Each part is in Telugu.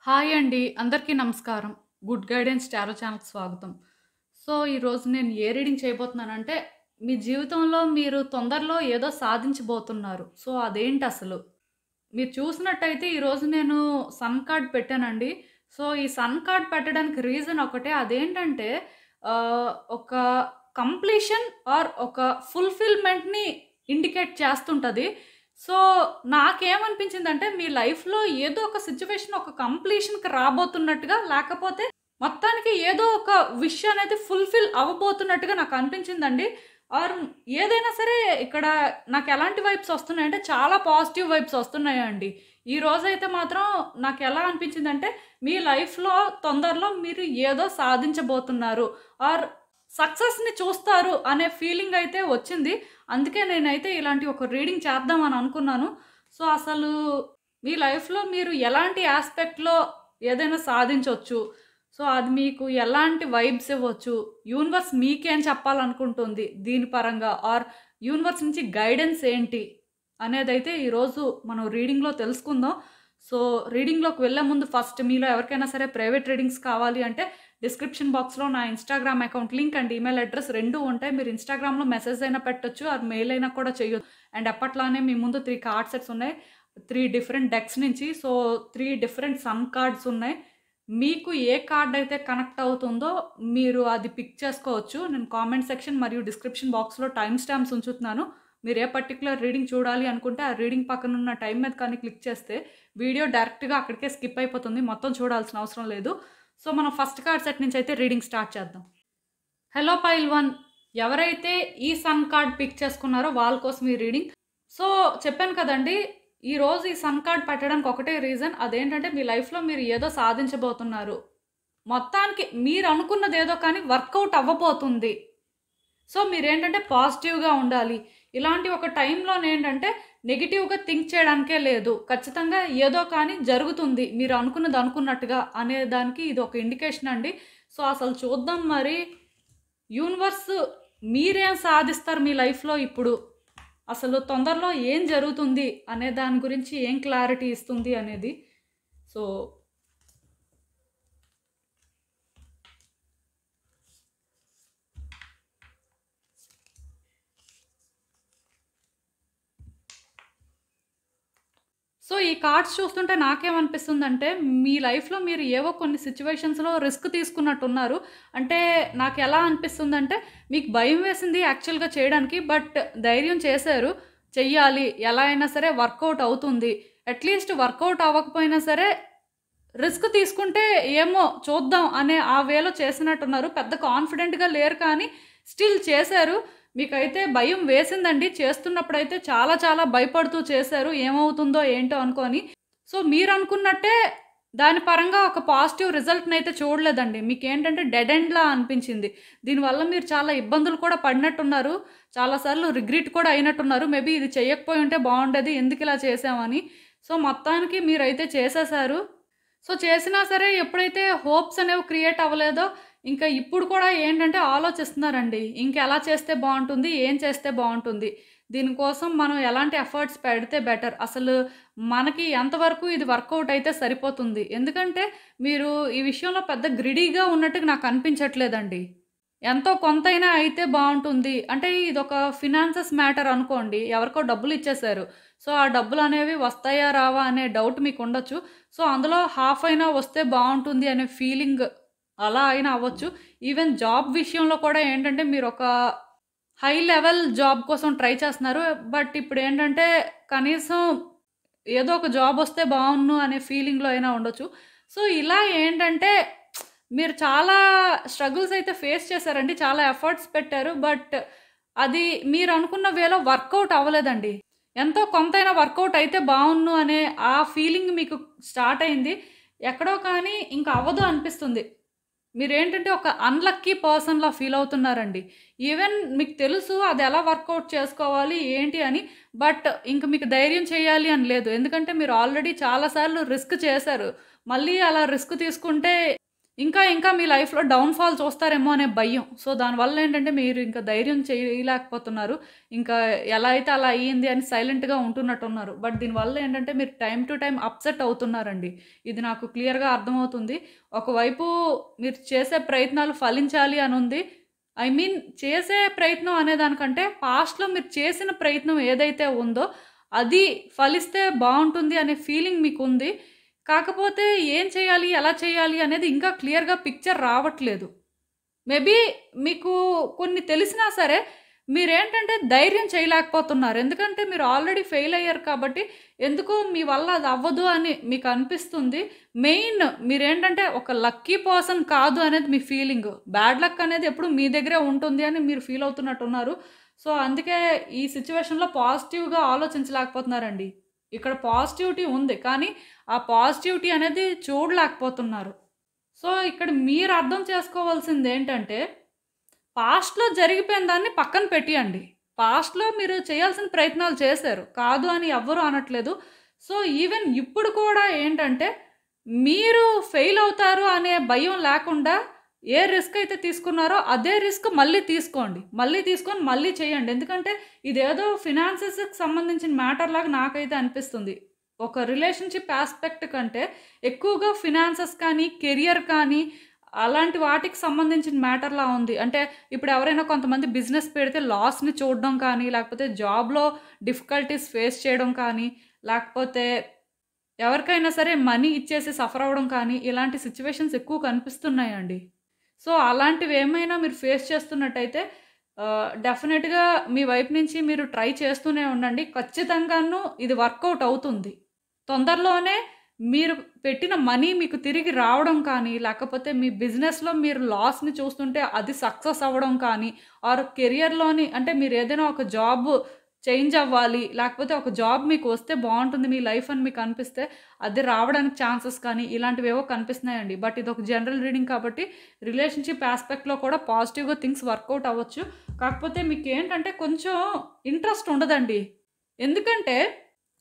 హాయ్ అండి. అందరికీ నమస్కారం. గుడ్ గైడెన్స్ టారో ఛానల్‌కి స్వాగతం. సో, ఈరోజు నేను ఏ రీడింగ్ చేయబోతున్నానంటే, మీ జీవితంలో మీరు తొందరలో ఏదో సాధించబోతున్నారు. సో, అదేంటసలు? మీరు చూసినట్టయితే ఈరోజు నేను సన్ కార్డ్ పెట్టానండి. సో, ఈ సన్ కార్డ్ పెట్టడానికి రీజన్ ఒకటే. అదేంటంటే ఒక కంప్లీషన్ ఆర్ ఒక ఫుల్‌ఫిల్‌మెంట్‌ని ఇండికేట్ చేస్తుంటది. సో, నాకేమనిపించిందంటే మీ లైఫ్‌లో ఏదో ఒక సిట్యుయేషన్ ఒక కంప్లీషన్‌కి రాబోతున్నట్టుగా, లేకపోతే మొత్తానికి ఏదో ఒక విష్ అనేది ఫుల్‌ఫిల్ అవ్వబోతున్నట్టుగా నాకనిపించిందండి. ఆర్ ఏదైనా సరే ఇక్కడ నాకెలాంటి వైబ్స్ వస్తున్నాయంటే చాలా పాజిటివ్ వైబ్స్ వస్తున్నాయండి. ఈ రోజైతే మాత్రం నాకెలా అనిపించిందంటే మీ లైఫ్‌లో తొందరలో మీరు ఏదో సాధించబోతున్నారు ఆర్ సక్సెస్‌ని చూస్తారు అనే ఫీలింగ్ అయితే వచ్చింది. అందుకే నేనైతే ఇలాంటి ఒక రీడింగ్ చేద్దామని అనుకున్నాను. సో, అసలు మీ లైఫ్‌లో మీరు ఎలాంటి యాస్పెక్ట్‌లో ఏదైనా సాధించొచ్చు. సో, అది మీకు ఎలాంటి వైబ్స్ ఇవ్వచ్చు. యూనివర్స్ మీకేం చెప్పాలనుకుంటుంది దీని పరంగా ఆర్ యూనివర్స్ నుంచి గైడెన్స్ ఏంటి అనేదైతే ఈరోజు మనం రీడింగ్‌లో తెలుసుకుందాం. సో, రీడింగ్‌లోకి వెళ్ళే ముందు ఫస్ట్ మీలో ఎవరికైనా సరే ప్రైవేట్ రీడింగ్స్ కావాలి అంటే డిస్క్రిప్షన్ బాక్స్‌లో నా Instagram account link and email address 2 ఉంటాయి. మీరు ఇన్‌స్టాగ్రామ్‌లో మెసేజ్ అయినా పెట్టొచ్చు ఆర్ మెయిల్ అయినా కూడా చేయొచ్చు. అండ్ అప్పట్లానే మీ ముందు 3 కార్డ్ సెట్స్ ఉన్నాయి. 3 డిఫరెంట్ డెక్స్ నుంచి. సో, 3 డిఫరెంట్ సన్ కార్డ్స్ ఉన్నాయి. మీకు ఏ కార్డ్ అయితే కనెక్ట్ అవుతుందో మీరు అది పిక్ చేసుకోవచ్చు. నేను కామెంట్ సెక్షన్ మరియు డిస్క్రిప్షన్ బాక్స్‌లో టైమ్ స్టాంప్స్ ఉంచుతున్నాను. మీరు ఏ పర్టిక్యులర్ రీడింగ్ చూడాలి అనుకుంటే ఆ రీడింగ్ పక్కన ఉన్న టైం మీద కానీ క్లిక్ చేస్తే వీడియో డైరెక్ట్‌గా అక్కడికే స్కిప్ అయిపోతుంది. మొత్తం చూడాల్సిన అవసరం లేదు. సో, మనం ఫస్ట్ కార్డ్ సెట్ నుంచి అయితే రీడింగ్ స్టార్ట్ చేద్దాం. హలో పైల్ 1 ఎవరైతే ఈ సన్ కార్డ్ పిక్ చేసుకున్నారో వాళ్ళ కోసం ఈ రీడింగ్. సో, చెప్పాను కదండీ! ఈరోజు ఈ సన్ కార్డ్ పెట్టడానికి ఒకటే రీజన్. అదేంటంటే మీ లైఫ్‌లో మీరు ఏదో సాధించబోతున్నారు. మొత్తానికి మీరు అనుకున్నదేదో కానీ వర్కౌట్ అవ్వబోతుంది. సో, మీరేంటంటే పాజిటివ్‌గా ఉండాలి. ఇలాంటి ఒక టైంలోనేంటంటే నెగెటివ్‌గా థింక్ చేయడానికే లేదు. ఖచ్చితంగా ఏదో కానీ జరుగుతుంది. మీరు అనుకున్నది అనుకున్నట్టుగా అనే దానికి ఇది ఒక ఇండికేషన్ అండి. సో, అసలు చూద్దాం మరి యూనివర్స్ మీరేం సాధిస్తారు మీ లైఫ్‌లో ఇప్పుడు? అసలు తొందరలో ఏం జరుగుతుంది అనే దాని గురించి ఏం క్లారిటీ ఇస్తుంది అనేది. సో, ఈ కార్డ్స్ చూస్తుంటే నాకేమనిపిస్తుందంటే, మీ లైఫ్‌లో మీరు ఏవో కొన్ని సిట్యుయేషన్స్‌లో రిస్క్ తీసుకున్నట్టున్నారు. అంటే నాకెలా అనిపిస్తుందంటే, మీకు భయం వేసింది యాక్చువల్‌గా చేయడానికి. బట్ ధైర్యం చేశారు. చెయ్యాలి. ఎలా అయినా సరే వర్కౌట్ అవుతుంది. అట్‌లీస్ట్ వర్కౌట్ అవ్వకపోయినా సరే రిస్క్ తీసుకుంటే ఏమో చూద్దాం అనే ఆ వేలో చేసినట్టున్నారు. పెద్ద కాన్ఫిడెంట్‌గా లేరు కానీ స్టిల్ చేశారు. మీకైతే భయం వేసిందండి. చేస్తున్నప్పుడైతే చాలా చాలా భయపడుతూ చేశారు. ఏమవుతుందో ఏంటో అనుకోని. సో, మీరనుకున్నట్టే దాని పరంగా ఒక పాజిటివ్ రిజల్ట్‌నైతే చూడలేదండి. మీకేంటంటే డెడ్ ఎండ్‌లా అనిపించింది. దీనివల్ల మీరు చాలా ఇబ్బందులు కూడా పడినట్టున్నారు. చాలా సార్లు రిగ్రెట్ కూడా అయినట్టున్నారు. మేబీ ఇది చేయకపోయి ఉంటే బాగుండేది. ఎందుకిలా చేశామని. సో, మొత్తానికి మీరైతే చేసేశారు. సో, చేసినా సరే ఎప్పుడైతే హోప్స్ అనేవి క్రియేట్ అవ్వలేదో, ఇంకా ఇప్పుడు కూడా ఏంటంటే ఆలోచిస్తున్నారండి. ఇంకెలా చేస్తే బావుంటుంది? ఏం చేస్తే బావుంటుంది? దీనికోసం మనం ఎలాంటి ఎఫర్ట్స్ పెడితే బెటర్? అసలు మనకి ఎంతవరకు ఇది వర్కౌట్ అయితే సరిపోతుంది? ఎందుకంటే మీరు ఈ విషయంలో పెద్ద గ్రిడీగా ఉన్నట్టుగా నాకు అనిపించట్లేదండి. ఎంతో కొంతైనా అయితే బావుంటుంది. అంటే ఇదొక ఫినాన్సెస్ మ్యాటర్ అనుకోండి. ఎవరికో డబ్బులు ఇచ్చేశారు. సో, ఆ డబ్బులనేవి వస్తాయా? రావా? అనే డౌట్ మీకుండొచ్చు. సో, అందులో హాఫ్ అయినా వస్తే బావుంటుంది అనే ఫీలింగ్ అలా అయినా అవ్వచ్చు. ఈవెన్ జాబ్ విషయంలో కూడా ఏంటంటే మీరొక హై లెవెల్ జాబ్ కోసం ట్రై చేస్తున్నారు. బట్ ఇప్పుడేంటంటే కనీసం ఏదో ఒక జాబ్ వస్తే బావున్ను అనే ఫీలింగ్‌లో అయినా ఉండొచ్చు. సో, ఇలా ఏంటంటే మీరు చాలా స్ట్రగుల్స్ అయితే ఫేస్ చేశారండి. చాలా ఎఫర్ట్స్ పెట్టారు. బట్ అది మీరనుకున్న వేలో వర్కౌట్ అవ్వలేదండి. ఎంతో కొంతైనా వర్కౌట్ అయితే బావున్ను అనే ఆ ఫీలింగ్ మీకు స్టార్ట్ అయింది. ఎక్కడో కానీ ఇంక అవ్వదు అనిపిస్తుంది. మీరేంటంటే ఒక అన్‌లక్కీ పర్సన్‌లా ఫీల్ అవుతున్నారండి. ఈవెన్ మీకు తెలుసు అది ఎలా వర్కౌట్ చేసుకోవాలి ఏంటి అని. బట్ ఇంక మీకు ధైర్యం చేయాలి అని లేదు. ఎందుకంటే మీరు ఆల్రెడీ చాలా సార్లు రిస్క్ చేశారు. మళ్ళీ అలా రిస్క్ తీసుకుంటే ఇంకా ఇంకా మీ లైఫ్‌లో డౌన్‌ఫాల్ చూస్తారేమో అనే భయం. సో, దానివల్ల ఏంటంటే మీరు ఇంకా ధైర్యం చేయలేకపోతున్నారు. ఇంకా ఎలా అయితే అలా అయ్యింది అని సైలెంట్‌గా ఉంటున్నట్టున్నారు. బట్ దీనివల్ల ఏంటంటే మీరు టైమ్ టు టైమ్ అప్‌సెట్ అవుతున్నారండి. ఇది నాకు క్లియర్‌గా అర్థమవుతుంది. ఒకవైపు మీరు చేసే ప్రయత్నాలు ఫలించాలి అనుంది. ఐ మీన్ చేసే ప్రయత్నం అనేదానికంటే పాస్ట్‌లో మీరు చేసిన ప్రయత్నం ఏదైతే ఉందో అది ఫలిస్తే బావుంటుంది అనే ఫీలింగ్ మీకుంది. కాకపోతే ఏం చేయాలి? ఎలా చేయాలి? అనేది ఇంకా క్లియర్‌గా పిక్చర్ రావట్లేదు. మేబీ మీకు కొన్ని తెలిసినా సరే మీరేంటంటే ధైర్యం చేయలేకపోతున్నారు. ఎందుకంటే మీరు ఆల్రెడీ ఫెయిల్ అయ్యారు కాబట్టి ఎందుకో మీ వల్ల అది అవ్వదు అని మీకు అనిపిస్తుంది. మెయిన్ మీరేంటంటే ఒక లక్కీ పర్సన్ కాదు అనేది మీ ఫీలింగ్. బ్యాడ్ లక్ అనేది ఎప్పుడు మీ దగ్గరే ఉంటుంది అని మీరు ఫీల్ అవుతున్నట్టున్నారు. సో, అందుకే ఈ సిట్యుయేషన్‌లో పాజిటివ్‌గా ఆలోచించలేకపోతున్నారండి. ఇక్కడ పాజిటివిటీ ఉంది. కానీ ఆ పాజిటివిటీ అనేది చూడలేకపోతున్నారు. సో, ఇక్కడ మీరు అర్థం చేసుకోవాల్సిందేంటంటే, పాస్ట్‌లో జరిగిపోయిన దాన్ని పక్కన పెట్టియండి. పాస్ట్‌లో మీరు చేయాల్సిన ప్రయత్నాలు చేశారు. కాదు అని ఎవ్వరు అనట్లేదు. సో, ఈవెన్ ఇప్పుడు కూడా ఏంటంటే, మీరు ఫెయిల్ అవుతారు అనే భయం లేకుండా ఏ రిస్క్ అయితే తీసుకున్నారో అదే రిస్క్ మళ్ళీ తీసుకోండి. మళ్ళీ తీసుకొని మళ్ళీ చేయండి. ఎందుకంటే ఇదేదో ఫినాన్సెస్‌కి సంబంధించిన మ్యాటర్ లాగా నాకైతే అనిపిస్తుంది. ఒక రిలేషన్‌షిప్ యాస్పెక్ట్ కంటే ఎక్కువగా ఫినాన్సెస్ కానీ, కెరియర్ కానీ అలాంటి వాటికి సంబంధించిన మ్యాటర్‌లా ఉంది. అంటే ఇప్పుడు ఎవరైనా కొంతమంది బిజినెస్ పెడితే లాస్‌ని చూడడం కానీ, లేకపోతే జాబ్‌లో డిఫికల్టీస్ ఫేస్ చేయడం కానీ, లేకపోతే ఎవరికైనా సరే మనీ ఇచ్చేసి సఫర్ అవ్వడం కానీ, ఇలాంటి సిట్యుయేషన్స్ ఎక్కువ కనిపిస్తున్నాయండి. సో, అలాంటివేమైనా మీరు ఫేస్ చేస్తున్నట్టయితే డెఫినెట్‌గా మీ వైపు నుంచి మీరు ట్రై చేస్తూనే ఉండండి. ఖచ్చితంగాను ఇది వర్కౌట్ అవుతుంది. తొందరలోనే మీరు పెట్టిన మనీ మీకు తిరిగి రావడం కానీ, లేకపోతే మీ బిజినెస్‌లో మీరు లాస్‌ని చూస్తుంటే అది సక్సెస్ అవ్వడం కానీ, ఆర్ కెరియర్‌లోని అంటే మీరేదైనా ఒక జాబ్ చేంజ్ అవ్వాలి, లేకపోతే ఒక జాబ్ మీకు వస్తే బావుంటుంది మీ లైఫ్ అని మీకు అనిపిస్తే, అది రావడానికి ఛాన్సెస్ కానీ ఇలాంటివేవో కనిపిస్తున్నాయండి. బట్ ఇదొక జనరల్ రీడింగ్ కాబట్టి రిలేషన్‌షిప్ యాస్పెక్ట్‌లో కూడా పాజిటివ్‌గా థింగ్స్ వర్కౌట్ అవ్వచ్చు. కాకపోతే మీకేంటంటే కొంచెం ఇంట్రెస్ట్ ఉండదండి. ఎందుకంటే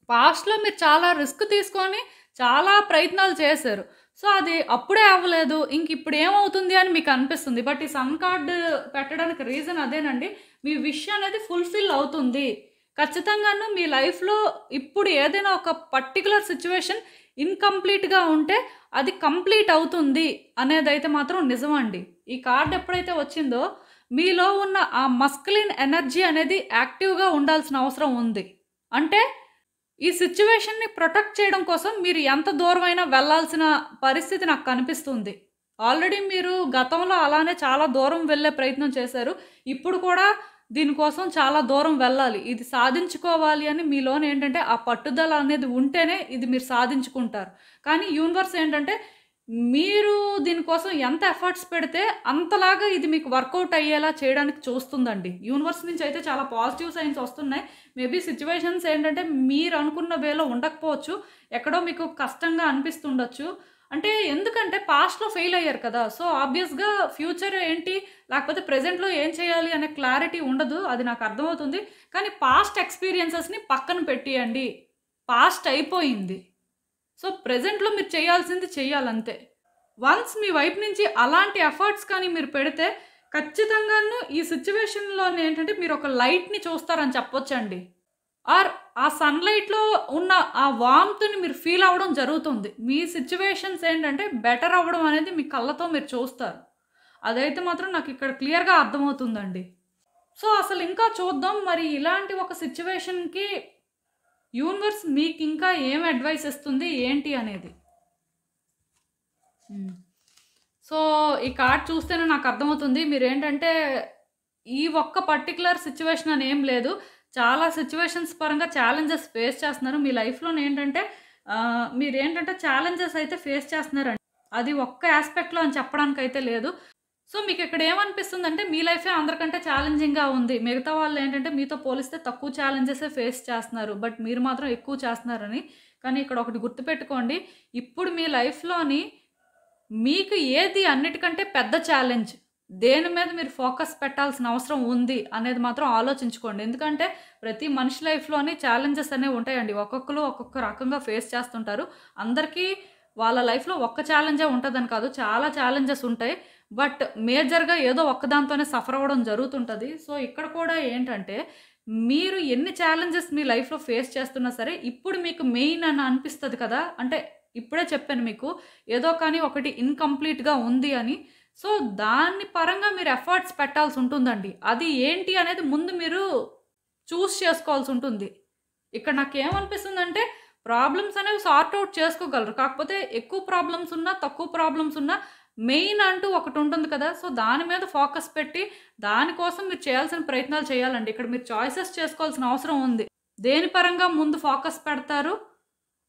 పాస్ట్‌లో మీరు చాలా రిస్క్ తీసుకొని చాలా ప్రయత్నాలు చేశారు. సో, అది అప్పుడే అవ్వలేదు. ఇంకిప్పుడు ఏమవుతుంది అని మీకు అనిపిస్తుంది. బట్ ఈ సన్ కార్డ్ పెట్టడానికి రీజన్ అదేనండి. మీ విష్ అనేది ఫుల్‌ఫిల్ అవుతుంది. ఖచ్చితంగాను మీ లైఫ్‌లో ఇప్పుడు ఏదైనా ఒక పర్టిక్యులర్ సిట్యుయేషన్ ఇన్‌కంప్లీట్‌గా ఉంటే అది కంప్లీట్ అవుతుంది అనేదైతే మాత్రం నిజమండి. ఈ కార్డ్ ఎప్పుడైతే వచ్చిందో మీలో ఉన్న ఆ మస్కులిన్ ఎనర్జీ అనేది యాక్టివ్‌గా ఉండాల్సిన అవసరం ఉంది. అంటే ఈ సిట్యుయేషన్‌ని ప్రొటెక్ట్ చేయడం కోసం మీరు ఎంత దూరమైనా వెళ్ళాల్సిన పరిస్థితి నాకు కనిపిస్తుంది. ఆల్రెడీ మీరు గతంలో అలానే చాలా దూరం వెళ్ళే ప్రయత్నం చేశారు. ఇప్పుడు కూడా దీనికోసం చాలా దూరం వెళ్ళాలి. ఇది సాధించుకోవాలి అని మీలోనేంటంటే ఆ పట్టుదల అనేది ఉంటేనే ఇది మీరు సాధించుకుంటారు. కానీ యూనివర్స్ ఏంటంటే మీరు దీనికోసం ఎంత ఎఫర్ట్స్ పెడితే అంతలాగా ఇది మీకు వర్కౌట్ అయ్యేలా చేయడానికి చూస్తుందండి. యూనివర్స్ నుంచి అయితే చాలా పాజిటివ్ సైన్స్ వస్తున్నాయి. మేబీ సిట్యుయేషన్స్ ఏంటంటే మీరు అనుకున్న వేలో ఉండకపోవచ్చు. ఎక్కడో మీకు కష్టంగా అనిపిస్తుండొచ్చు. అంటే ఎందుకంటే పాస్ట్‌లో ఫెయిల్ అయ్యారు కదా! సో, ఆబ్వియస్‌గా ఫ్యూచర్ ఏంటి, లేకపోతే ప్రెజెంట్‌లో ఏం చేయాలి అనే క్లారిటీ ఉండదు. అది నాకు అర్థమవుతుంది. కానీ పాస్ట్ ఎక్స్‌పీరియన్సెస్‌ని పక్కన పెట్టియండి. పాస్ట్ అయిపోయింది. సో, ప్రెజెంట్‌లో మీరు చేయాల్సింది చెయ్యాలంతే. వన్స్ మీ వైపు నుంచి అలాంటి ఎఫర్ట్స్ కానీ మీరు పెడితే ఖచ్చితంగాను ఈ సిట్యుయేషన్‌లోనేంటంటే మీరొక లైట్‌ని చూస్తారని చెప్పొచ్చండి. ఆర్ ఆ సన్‌లైట్‌లో ఉన్న ఆ వార్మ్‌త్‌ని మీరు ఫీల్ అవ్వడం జరుగుతుంది. మీ సిట్యుయేషన్స్ ఏంటంటే బెటర్ అవ్వడం అనేది మీ కళ్ళతో మీరు చూస్తారు. అదైతే మాత్రం నాకిక్కడ క్లియర్‌గా అర్థమవుతుందండి. సో, అసలు ఇంకా చూద్దాం మరి ఇలాంటి ఒక సిట్యుయేషన్‌కి యూనివర్స్ మీకింకా ఏం అడ్వైస్ ఇస్తుంది ఏంటి అనేది. సో, ఈ కార్డ్ చూస్తేనే నాకు అర్థమవుతుంది. మీరేంటంటే ఈ ఒక్క పర్టిక్యులర్ సిట్యుయేషన్ అని ఏం లేదు. చాలా సిట్యుయేషన్స్ పరంగా ఛాలెంజెస్ ఫేస్ చేస్తున్నారు. మీ లైఫ్‌లోనేంటంటే మీరేంటంటే ఛాలెంజెస్ అయితే ఫేస్ చేస్తున్నారండి. అది ఒక్క యాస్పెక్ట్‌లో అని చెప్పడానికైతే లేదు. సో, మీకిక్కడ ఏమనిపిస్తుందంటే మీ లైఫే అందరికంటే ఛాలెంజింగ్‌గా ఉంది. మిగతా వాళ్ళేంటంటే మీతో పోలిస్తే తక్కువ ఛాలెంజెసే ఫేస్ చేస్తున్నారు. బట్ మీరు మాత్రం ఎక్కువ చేస్తున్నారని. కానీ ఇక్కడ ఒకటి గుర్తుపెట్టుకోండి. ఇప్పుడు మీ లైఫ్‌లోని మీకు ఏది అన్నిటికంటే పెద్ద ఛాలెంజ్, దేని మీద మీరు ఫోకస్ పెట్టాల్సిన అవసరం ఉంది అనేది మాత్రం ఆలోచించుకోండి. ఎందుకంటే ప్రతి మనిషి లైఫ్‌లోని ఛాలెంజెస్ అనేవి ఉంటాయండి. ఒక్కొక్కరు ఒక్కొక్క రకంగా ఫేస్ చేస్తుంటారు. అందరికీ వాళ్ళ లైఫ్‌లో ఒక్క ఛాలెంజే ఉంటదని కాదు. చాలా ఛాలెంజెస్ ఉంటాయి. బట్ మేజర్‌గా ఏదో ఒక్కదాంతోనే సఫర్ అవ్వడం జరుగుతుంటది. సో, ఇక్కడ కూడా ఏంటంటే మీరు ఎన్ని ఛాలెంజెస్ మీ లైఫ్‌లో ఫేస్ చేస్తున్నా సరే, ఇప్పుడు మీకు మెయిన్ అని అనిపిస్తది కదా! అంటే ఇప్పుడే చెప్పాను మీకు. ఏదో కానీ ఒకటి ఇన్‌కంప్లీట్‌గా ఉంది అని. సో, దాన్ని పరంగా మీరు ఎఫర్ట్స్ పెట్టాల్సుంటుందండి. అది ఏంటి అనేది ముందు మీరు చేసుకోవాల్సుంటుంది. ఇక్కడ నాకేమనిపిస్తుందంటే, ప్రాబ్లమ్స్ అనేవి సార్ట్ ఔట్ చేసుకోగలరు. కాకపోతే ఎక్కువ ప్రాబ్లమ్స్ ఉన్నా, తక్కువ ప్రాబ్లమ్స్ ఉన్నా మెయిన్ అంటూ ఒకటుంటుంది కదా! సో, దాని మీద ఫోకస్ పెట్టి, దానికోసం మీరు చేయాల్సిన ప్రయత్నాలు చేయాలండి. ఇక్కడ మీరు చాయిసెస్ చేసుకోవాల్సిన అవసరం ఉంది. దేని పరంగా ముందు ఫోకస్ పెడతారు?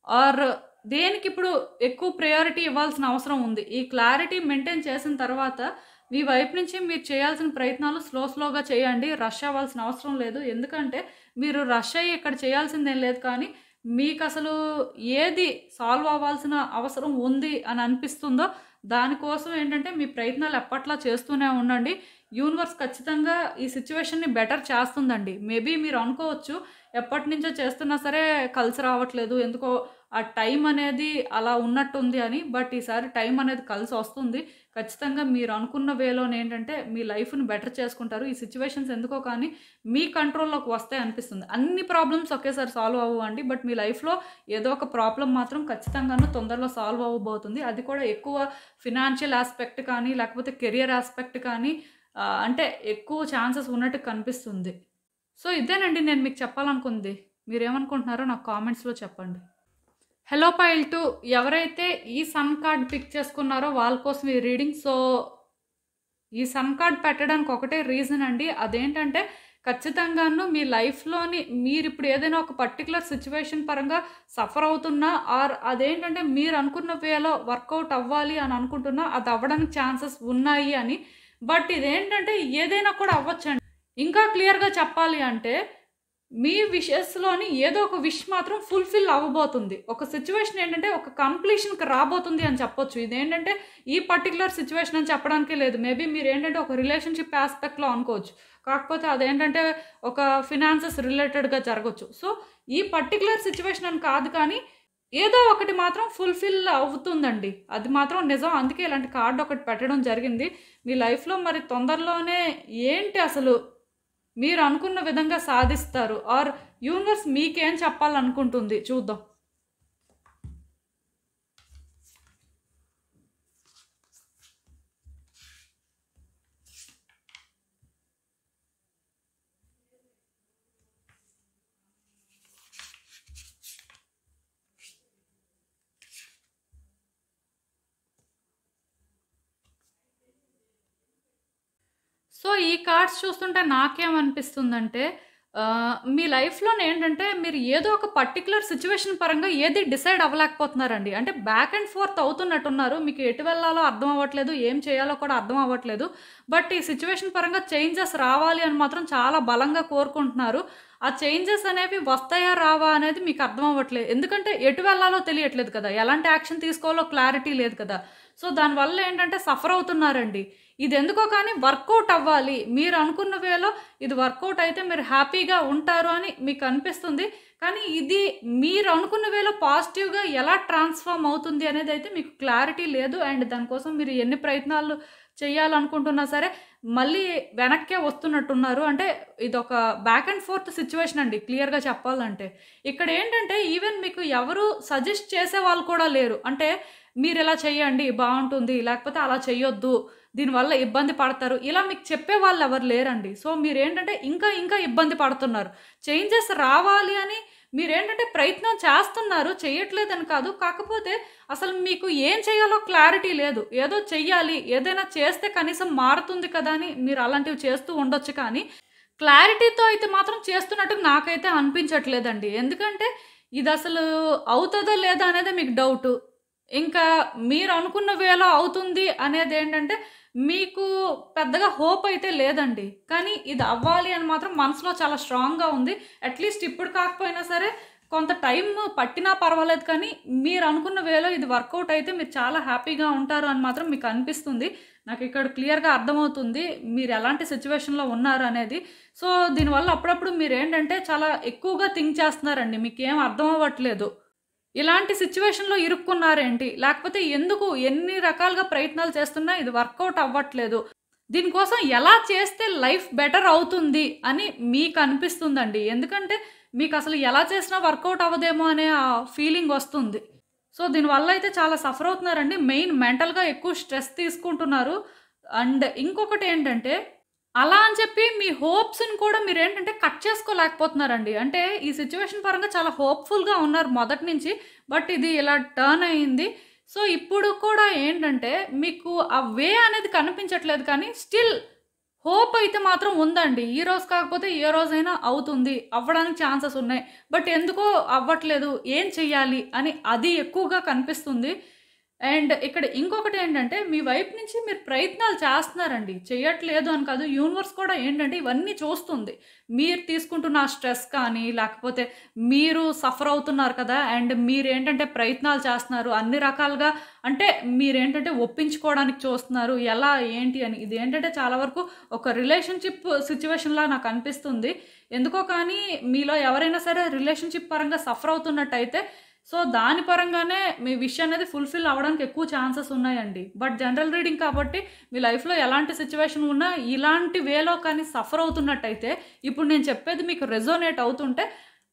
ఆర్ దేనికిప్పుడు ఎక్కువ ప్రయారిటీ ఇవ్వాల్సిన అవసరం ఉంది. ఈ క్లారిటీ మెయింటైన్ చేసిన తర్వాత, మీ వైపు నుంచి మీరు చేయాల్సిన ప్రయత్నాలు స్లోగా చేయండి. రష్ అవ్వాల్సిన అవసరం లేదు. ఎందుకంటే, మీరు రష్ అయ్యి ఇక్కడ చేయాల్సిందేం లేదు కానీ, మీకసలు ఏది సాల్వ్ అవ్వాల్సిన అవసరం ఉంది అని అనిపిస్తుందో, దానికోసం ఏంటంటే, మీ ప్రయత్నాలు ఎప్పట్లా చేస్తూనే ఉండండి. యూనివర్స్ ఖచ్చితంగా ఈ సిట్యుయేషన్‌ని బెటర్ చేస్తుందండి. మేబీ మీరు అనుకోవచ్చు, ఎప్పటినుంచో చేస్తున్నా సరే కలిసి రావట్లేదు. ఎందుకో ఆ టైం అనేది అలా ఉన్నట్టుంది అని. బట్ ఈసారి టైం అనేది కలిసొస్తుంది. ఖచ్చితంగా మీరు అనుకున్న వేలోనేంటంటే, మీ లైఫ్‌ని బెటర్ చేసుకుంటారు. ఈ సిట్యుయేషన్స్ ఎందుకో కానీ మీ కంట్రోల్‌లోకి వస్తాయి అనిపిస్తుంది. అన్ని ప్రాబ్లమ్స్ ఒకేసారి సాల్వ్ అవ్వవండి. బట్ మీ లైఫ్‌లో ఏదో ఒక ప్రాబ్లమ్ మాత్రం ఖచ్చితంగాను తొందరలో సాల్వ్ అవ్వబోతుంది. అది కూడా ఎక్కువ ఫినాన్షియల్ యాస్పెక్ట్ కానీ, లేకపోతే కెరియర్ యాస్పెక్ట్ కానీ అంటే ఎక్కువ ఛాన్సెస్ ఉన్నట్టు కనిపిస్తుంది. సో, ఇదేనండి నేను మీకు చెప్పాలనుకుంది. మీరేమనుకుంటున్నారో నాకు కామెంట్స్‌లో చెప్పండి. హలో పైల్ 2 ఎవరైతే ఈ సన్ కార్డ్ పిక్ చేసుకున్నారో వాళ్ళ కోసం ఈ రీడింగ్. సో, ఈ సన్ కార్డ్ పెట్టడానికి ఒకటే రీజన్ అండి. అదేంటంటే ఖచ్చితంగాను మీ లైఫ్‌లోని మీరిప్పుడు ఏదైనా ఒక పర్టిక్యులర్ సిట్యుయేషన్ పరంగా సఫర్ అవుతున్నా ఆర్ అదేంటంటే మీరు అనుకున్న వేలో వర్కౌట్ అవ్వాలి అని అనుకుంటున్నా అది అవ్వడానికి ఛాన్సెస్ ఉన్నాయి అని. బట్ ఇదేంటంటే ఏదైనా కూడా అవ్వచ్చండి. ఇంకా క్లియర్‌గా చెప్పాలి అంటే మీ విషెస్‌లోని ఏదో ఒక విష్ మాత్రం ఫుల్‌ఫిల్ అవ్వబోతుంది. ఒక సిట్యుయేషన్ ఏంటంటే ఒక కంప్లీషన్‌కి రాబోతుంది అని చెప్పొచ్చు. ఇదేంటంటే ఈ పర్టిక్యులర్ సిట్యుయేషన్ అని చెప్పడానికే లేదు. మేబీ మీరేంటంటే ఒక రిలేషన్‌షిప్ యాస్పెక్ట్‌లో అనుకోవచ్చు. కాకపోతే అదేంటంటే ఒక ఫినాన్సెస్ రిలేటెడ్‌గా జరగొచ్చు. సో, ఈ పర్టిక్యులర్ సిట్యుయేషన్ అని కాదు కానీ ఏదో ఒకటి మాత్రం ఫుల్‌ఫిల్ అవుతుందండి. అది మాత్రం నిజం. అందుకే ఇలాంటి కార్డ్ ఒకటి పెట్టడం జరిగింది. మీ లైఫ్‌లో మరి తొందరలోనే ఏంటి అసలు మీరు అనుకున్న విధంగా సాధిస్తారు ఆర్ యూనివర్స్ మీకేం చెప్పాలనుకుంటుంది చూద్దాం. సో, ఈ కార్డ్స్ చూస్తుంటే నాకేమనిపిస్తుందంటే మీ లైఫ్‌లోనేంటంటే మీరు ఏదో ఒక పర్టిక్యులర్ సిట్యుయేషన్ పరంగా ఏది డిసైడ్ అవ్వలేకపోతున్నారండి. అంటే బ్యాక్ అండ్ ఫోర్త్ అవుతున్నట్టున్నారు. మీకు ఎటు వెళ్ళాలో అర్థం అవ్వట్లేదు. ఏం చేయాలో కూడా అర్థం అవ్వట్లేదు. బట్ ఈ సిట్యుయేషన్ పరంగా చేంజెస్ రావాలి అని మాత్రం చాలా బలంగా కోరుకుంటున్నారు. ఆ చేంజెస్ అనేవి వస్తాయా? రావా? అనేది మీకు అర్థం అవ్వట్లేదు. ఎందుకంటే ఎటు వెళ్ళాలో తెలియట్లేదు కదా! ఎలాంటి యాక్షన్ తీసుకోవాలో క్లారిటీ లేదు కదా! సో, దానివల్ల ఏంటంటే సఫర్ అవుతున్నారండి. ఇదెందుకో కానీ వర్కౌట్ అవ్వాలి. మీరు అనుకున్న వేలో ఇది వర్కౌట్ అయితే మీరు హ్యాపీగా ఉంటారు అని మీకు అనిపిస్తుంది. కానీ ఇది మీరు అనుకున్న వేలో పాజిటివ్‌గా ఎలా ట్రాన్స్‌ఫార్మ్ అవుతుంది అనేదైతే మీకు క్లారిటీ లేదు. అండ్ దానికోసం మీరు ఎన్ని ప్రయత్నాలు చేయాలనుకుంటున్నా సరే మళ్ళీ వెనక్కే వస్తున్నట్టున్నారు. అంటే ఇదొక బ్యాక్ అండ్ ఫోర్త్ సిట్యుయేషన్ అండి క్లియర్‌గా చెప్పాలంటే. ఇక్కడేంటంటే ఈవెన్ మీకు ఎవరు సజెస్ట్ చేసేవాళ్ళు కూడా లేరు. అంటే మీరిలా చేయండి బావుంటుంది. లేకపోతే అలా చెయ్యొద్దు. దీనివల్ల ఇబ్బంది పడతారు. ఇలా మీకు చెప్పేవాళ్ళు ఎవరు లేరండి. సో, మీరేంటంటే ఇంకా ఇబ్బంది పడుతున్నారు. చేంజెస్ రావాలి అని మీరేంటంటే ప్రయత్నం చేస్తున్నారు. చెయ్యట్లేదని కాదు. కాకపోతే అసలు మీకు ఏం చేయాలో క్లారిటీ లేదు. ఏదో చెయ్యాలి. ఏదైనా చేస్తే కనీసం మారుతుంది కదా అని మీరు అలాంటివి చేస్తూ ఉండొచ్చు కానీ, క్లారిటీతో అయితే మాత్రం చేస్తున్నట్టు నాకైతే అనిపించట్లేదండి. ఎందుకంటే ఇదసలు అవుతదో లేదా అనేదే మీకు డౌటు. ఇంకా మీరు అనుకున్న వేలో అవుతుంది అనేదేంటంటే మీకు పెద్దగా హోప్ అయితే లేదండి. కానీ ఇది అవ్వాలి అని మాత్రం మనసులో చాలా స్ట్రాంగ్‌గా ఉంది. అట్‌లీస్ట్ ఇప్పుడు కాకపోయినా సరే కొంత టైం పట్టినా పర్వాలేదు కానీ మీరు అనుకున్న వేలో ఇది వర్కౌట్ అయితే మీరు చాలా హ్యాపీగా ఉంటారు అని మాత్రం మీకు అనిపిస్తుంది. నాకు ఇక్కడ క్లియర్‌గా అర్థమవుతుంది. మీరు ఎలాంటి సిట్యుయేషన్‌లో ఉన్నారు అనేది. సో, దీనివల్ల అప్పుడప్పుడు మీరేంటంటే చాలా ఎక్కువగా థింక్ చేస్తున్నారండి. మీకేం అర్థం అవ్వట్లేదు. ఇలాంటి సిట్యుయేషన్‌లో ఇరుక్కున్నారేంటి? లేకపోతే ఎందుకు ఎన్ని రకాలుగా ప్రయత్నాలు చేస్తున్నా ఇది వర్కౌట్ అవ్వట్లేదు. దీనికోసం ఎలా చేస్తే లైఫ్ బెటర్ అవుతుంది అని మీకు అనిపిస్తుందండి. ఎందుకంటే మీకసలు ఎలా చేసినా వర్కౌట్ అవ్వదేమో అనే ఆ ఫీలింగ్ వస్తుంది. సో, దీనివల్ల అయితే చాలా సఫర్ అవుతున్నారండి. మెయిన్ మెంటల్‌గా ఎక్కువ స్ట్రెస్ తీసుకుంటున్నారు. అండ్ ఇంకొకటేంటంటే, అలా అని చెప్పి మీ హోప్స్‌ని కూడా మీరేంటంటే కట్ చేసుకోలేకపోతున్నారండి. అంటే ఈ సిట్యుయేషన్ పరంగా చాలా హోప్‌ఫుల్‌గా ఉన్నారు మొదటి నుంచి. బట్ ఇది ఇలా టర్న్ అయింది. సో, ఇప్పుడు కూడా ఏంటంటే మీకు ఆ వే అనేది కనిపించట్లేదు కానీ స్టిల్ హోప్ అయితే మాత్రం ఉందండి. ఈ రోజు కాకపోతే ఏ రోజైనా అవుతుంది. అవ్వడానికి ఛాన్సెస్ ఉన్నాయి. బట్ ఎందుకో అవ్వట్లేదు. ఏం చెయ్యాలి అని అది ఎక్కువగా కనిపిస్తుంది. అండ్ ఇక్కడ ఇంకొకటేంటంటే మీ వైపు నుంచి మీరు ప్రయత్నాలు చేస్తున్నారండి. చెయ్యట్లేదు అని కాదు. యూనివర్స్ కూడా ఏంటంటే ఇవన్నీ చూస్తుంది. మీరు తీసుకుంటున్న ఆ స్ట్రెస్ కానీ, లేకపోతే మీరు సఫర్ అవుతున్నారు కదా! అండ్ మీరేంటంటే ప్రయత్నాలు చేస్తున్నారు. అన్ని రకాలుగా అంటే మీరేంటంటే ఒప్పించుకోవడానికి చూస్తున్నారు. ఎలా, ఏంటి అని. ఇదేంటంటే చాలా వరకు ఒక రిలేషన్‌షిప్ సిట్యుయేషన్‌లా నాకనిపిస్తుంది. ఎందుకో కానీ మీలో ఎవరైనా సరే రిలేషన్‌షిప్ పరంగా సఫర్ అవుతున్నట్టయితే సో, దాని పరంగానే మీ విష్ అనేది ఫుల్‌ఫిల్ అవ్వడానికి ఎక్కువ ఛాన్సెస్ ఉన్నాయండి. బట్ జనరల్ రీడింగ్ కాబట్టి మీ లైఫ్‌లో ఎలాంటి సిట్యుయేషన్ ఉన్నా ఇలాంటి వేలో కానీ సఫర్ అవుతున్నట్టయితే ఇప్పుడు నేను చెప్పేది మీకు రెజోనేట్ అవుతుంటే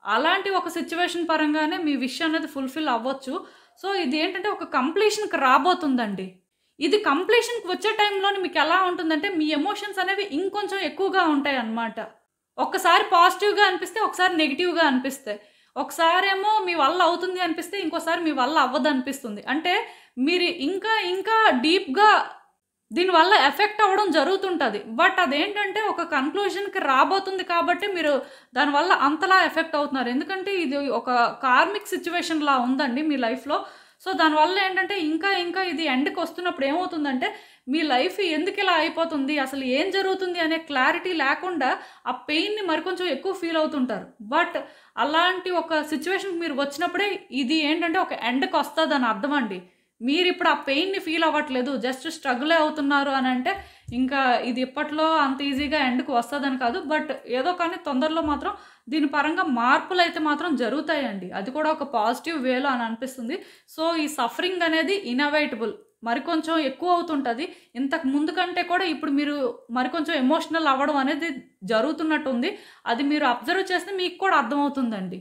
అలాంటి ఒక సిట్యుయేషన్ పరంగానే మీ విష్ అనేది ఫుల్‌ఫిల్ అవ్వచ్చు. సో, ఇది ఏంటంటే ఒక కంప్లీషన్‌కి రాబోతుందండి. ఇది కంప్లీషన్‌కి వచ్చే టైంలోనే మీకు ఎలా ఉంటుందంటే మీ ఎమోషన్స్ అనేవి ఇంకొంచెం ఎక్కువగా ఉంటాయన్నమాట. ఒక్కసారి పాజిటివ్‌గా అనిపిస్తే, ఒకసారి నెగెటివ్‌గా అనిపిస్తాయి. ఒకసారేమో మీ వల్ల అవుతుంది అనిపిస్తే, ఇంకోసారి మీ వల్ల అవ్వదనిపిస్తుంది. అంటే మీరు ఇంకా ఇంకా డీప్‌గా దీనివల్ల ఎఫెక్ట్ అవ్వడం జరుగుతుంటది. బట్ అదేంటంటే ఒక కన్క్లూజన్‌కి రాబోతుంది కాబట్టి మీరు దానివల్ల అంతలా ఎఫెక్ట్ అవుతున్నారు. ఎందుకంటే ఇది ఒక కార్మిక్ సిట్యుయేషన్‌లా ఉందండి మీ లైఫ్‌లో. సో, దానివల్ల ఏంటంటే ఇంకా ఇంకా ఇది ఎండ్‌కి వస్తున్నప్పుడు ఏమవుతుందంటే మీ లైఫ్ ఎందుకిలా అయిపోతుంది? అసలు ఏం జరుగుతుంది అనే క్లారిటీ లేకుండా ఆ పెయిన్‌ని మరికొంచెం ఎక్కువ ఫీల్ అవుతుంటారు. బట్ అలాంటి ఒక సిట్యుయేషన్‌కి మీరు వచ్చినప్పుడే ఇది ఏంటంటే ఒక ఎండ్‌కి వస్తదని అర్థం అండి. మీరిప్పుడు ఆ పెయిన్‌ని ఫీల్ అవ్వట్లేదు. జస్ట్ స్ట్రగులే అవుతున్నారు అనంటే ఇంకా ఇది ఇప్పట్లో అంత ఈజీగా ఎండ్‌కి వస్తదని కాదు. బట్ ఏదో కానీ తొందరలో మాత్రం దీని పరంగా మార్పులైతే మాత్రం జరుగుతాయండి. అది కూడా ఒక పాజిటివ్ వేలో అని అనిపిస్తుంది. సో, ఈ సఫరింగ్ అనేది ఇనవైటబుల్. మరికొంచెం ఎక్కువ అవుతుంటది. ఇంతకు ముందు కంటే కూడా ఇప్పుడు మీరు మరికొంచెం ఎమోషనల్ అవ్వడం అనేది జరుగుతున్నట్టుంది. అది మీరు అబ్జర్వ్ చేస్తే మీకు కూడా అర్థమవుతుందండి.